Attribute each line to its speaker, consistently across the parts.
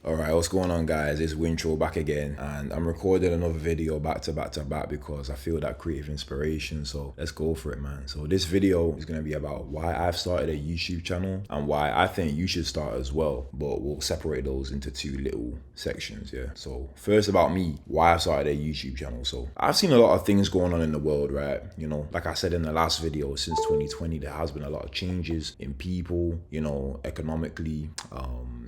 Speaker 1: Alright, what's going on, guys? It's Wintrow back again, and I'm recording another video back to back because I feel that creative inspiration, so let's go for it, man. So this video is going to be about why I've started a YouTube channel and why I think you should start as well, but we'll separate those into two little sections, yeah? So first, about me, why I started a YouTube channel. So I've seen a lot of things going on in the world, right? You know, like I said in the last video, since 2020 there has been a lot of changes in people, you know, economically,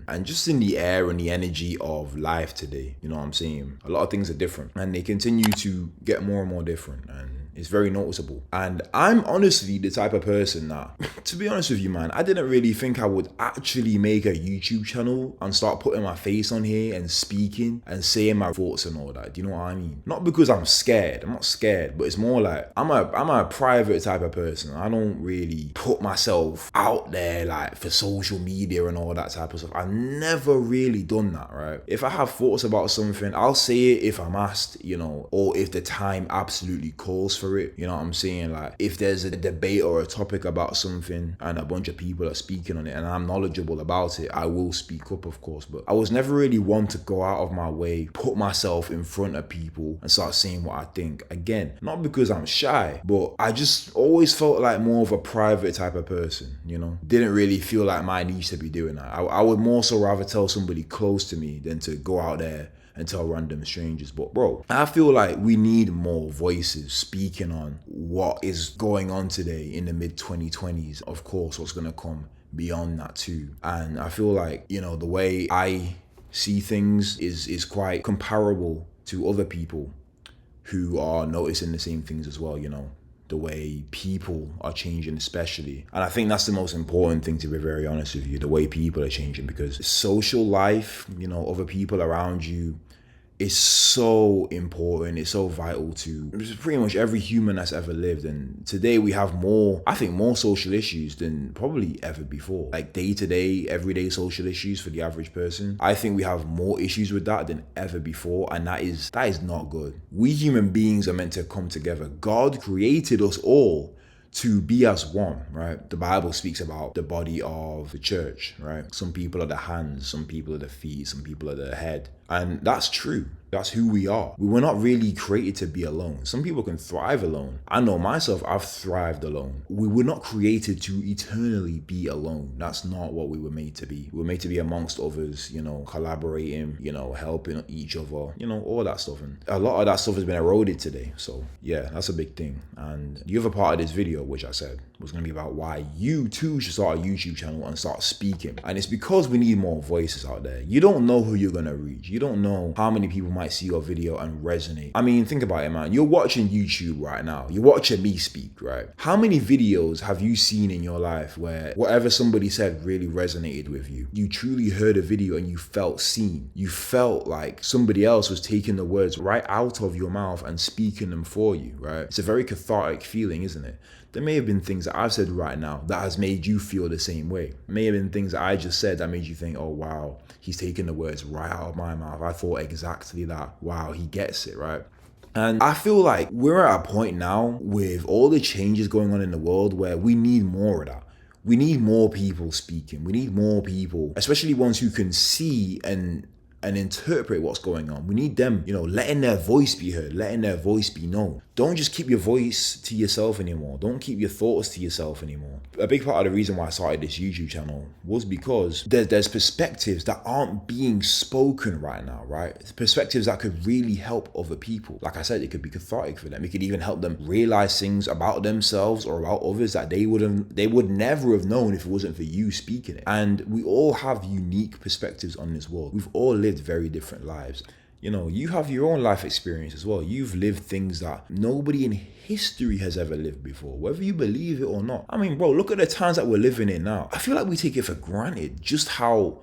Speaker 1: and just in the air and the energy of life today. You know what I'm saying? A lot of things are different and they continue to get more and more different, and it's very noticeable. And I'm honestly the type of person that, to be honest with you, man, I didn't really think I would actually make a YouTube channel and start putting my face on here and speaking and saying my thoughts and all that. Do you know what I mean? Not because I'm scared. I'm not scared, but it's more like I'm a private type of person. I don't really put myself out there like for social media and all that type of stuff. I've never really done that, right? If I have thoughts about something, I'll say it if I'm asked, you know, or if the time absolutely calls for it. You know what I'm saying? Like if there's a debate or a topic about something and a bunch of people are speaking on it and I'm knowledgeable about it, I will speak up, of course. But I was never really one to go out of my way, put myself in front of people and start saying what I think. Again, not because I'm shy, but I just always felt like more of a private type of person, you know? Didn't really feel like my niche to be doing that. I would more so rather tell somebody close to me than to go out there and tell random strangers. But bro, I feel like we need more voices speaking on what is going on today in the mid 2020s. Of course, what's gonna come beyond that too. And I feel like, you know, the way I see things is quite comparable to other people who are noticing the same things as well, you know, the way people are changing especially. And I think that's the most important thing, to be very honest with you, the way people are changing, because social life, you know, other people around you, is so important. It's so vital to pretty much every human that's ever lived. And today we have more, I think, more social issues than probably ever before. Like day-to-day, everyday social issues for the average person. I think we have more issues with that than ever before, and that is not good. We human beings are meant to come together. God created us all to be as one, right? The Bible speaks about the body of the church, right? Some people are the hands, some people are the feet, some people are the head. And that's true. That's who we are. We were not really created to be alone. Some people can thrive alone. I know myself, I've thrived alone. We were not created to eternally be alone. That's not what we were made to be. We were made to be amongst others, you know, collaborating, you know, helping each other, you know, all that stuff. And a lot of that stuff has been eroded today. So yeah, that's a big thing. And the other part of this video, which I said was going to be about why you too should start a YouTube channel and start speaking. And it's because we need more voices out there. You don't know who you're going to reach. You don't know how many people might see your video and resonate. I mean, think about it, man. You're watching YouTube right now. You're watching me speak, right? How many videos have you seen in your life where whatever somebody said really resonated with you? You truly heard a video and you felt seen. You felt like somebody else was taking the words right out of your mouth and speaking them for you, right? It's a very cathartic feeling, isn't it? There may have been things that I've said right now that has made you feel the same way. May have been things that I just said that made you think, oh wow, he's taking the words right out of my mouth. I thought exactly that. Wow, he gets it, right? And I feel like we're at a point now with all the changes going on in the world where we need more of that. We need more people speaking. We need more people, especially ones who can see and interpret what's going on. We need them, you know, letting their voice be heard, letting their voice be known. Don't just keep your voice to yourself anymore. Don't keep your thoughts to yourself anymore. A big part of the reason why I started this YouTube channel was because there's perspectives that aren't being spoken right now, right? Perspectives that could really help other people. Like I said, it could be cathartic for them. It could even help them realize things about themselves or about others that they would never have known if it wasn't for you speaking it. And we all have unique perspectives on this world. We've all lived very different lives. You know, you have your own life experience as well. You've lived things that nobody in history has ever lived before, whether you believe it or not. I mean, bro, look at the times that we're living in now. I feel like we take it for granted just how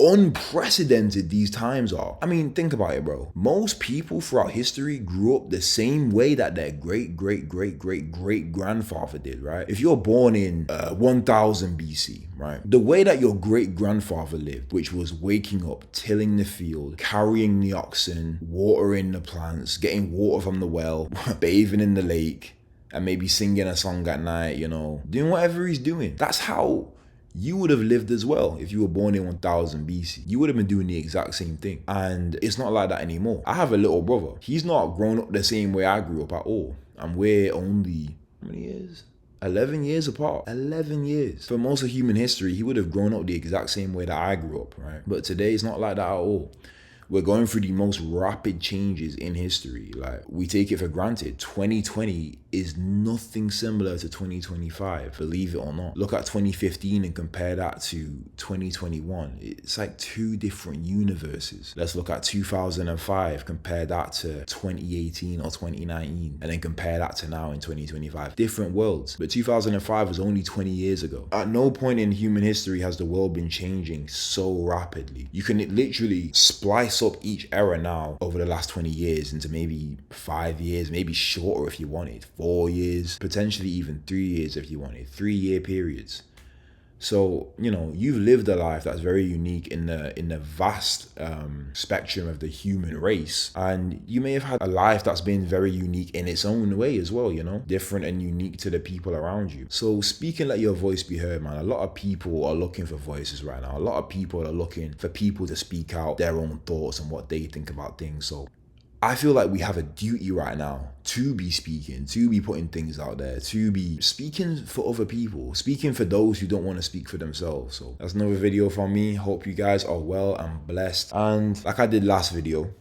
Speaker 1: unprecedented these times are. I mean, think about it, bro. Most people throughout history grew up the same way that their great grandfather did, right? If you're born in 1000 BC, right? The way that your great grandfather lived, which was waking up, tilling the field, carrying the oxen, watering the plants, getting water from the well, bathing in the lake, and maybe singing a song at night, you know, doing whatever he's doing. That's how you would have lived as well if you were born in 1000 BC. You would have been doing the exact same thing. And it's not like that anymore. I have a little brother. He's not grown up the same way I grew up at all. And we're only, how many years? 11 years apart. 11 years. For most of human history, he would have grown up the exact same way that I grew up, right? But today, it's not like that at all. We're going through the most rapid changes in history. Like, we take it for granted. 2020 is nothing similar to 2025, believe it or not. Look at 2015 and compare that to 2021. It's like two different universes. Let's look at 2005, compare that to 2018 or 2019, and then compare that to now in 2025. Different worlds. But 2005 was only 20 years ago. At no point in human history has the world been changing so rapidly. You can literally splice up each era now over the last 20 years into maybe 5 years, maybe shorter if you wanted, 4 years, potentially even 3 years if you wanted, 3-year periods. So, you know, you've lived a life that's very unique in the vast spectrum of the human race. And you may have had a life that's been very unique in its own way as well, you know, different and unique to the people around you. So speak and let your voice be heard, man. A lot of people are looking for voices right now. A lot of people are looking for people to speak out their own thoughts and what they think about things. So I feel like we have a duty right now to be speaking, to be putting things out there, to be speaking for other people, speaking for those who don't want to speak for themselves. So that's another video from me. Hope you guys are well and blessed. And like I did last video,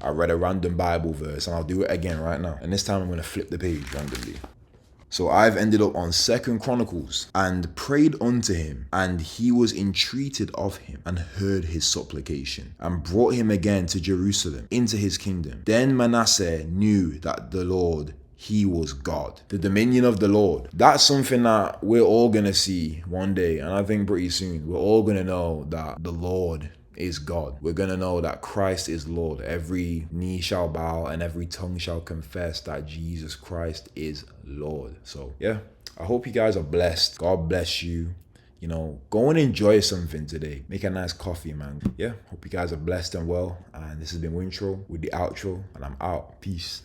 Speaker 1: I read a random Bible verse and I'll do it again right now. And this time I'm going to flip the page randomly. So I've ended up on 2 Chronicles, and prayed unto him, and he was entreated of him, and heard his supplication, and brought him again to Jerusalem, into his kingdom. Then Manasseh knew that the Lord, he was God. The dominion of the Lord. That's something that we're all gonna see one day, and I think pretty soon. We're all gonna know that the Lord is God. We're gonna know that Christ is Lord. Every knee shall bow and every tongue shall confess that Jesus Christ is Lord. So yeah, I hope you guys are blessed. God bless you. You know, go and enjoy something today. Make a nice coffee, man. Yeah, hope you guys are blessed and well. And this has been Wintro with the outro, and I'm out. Peace.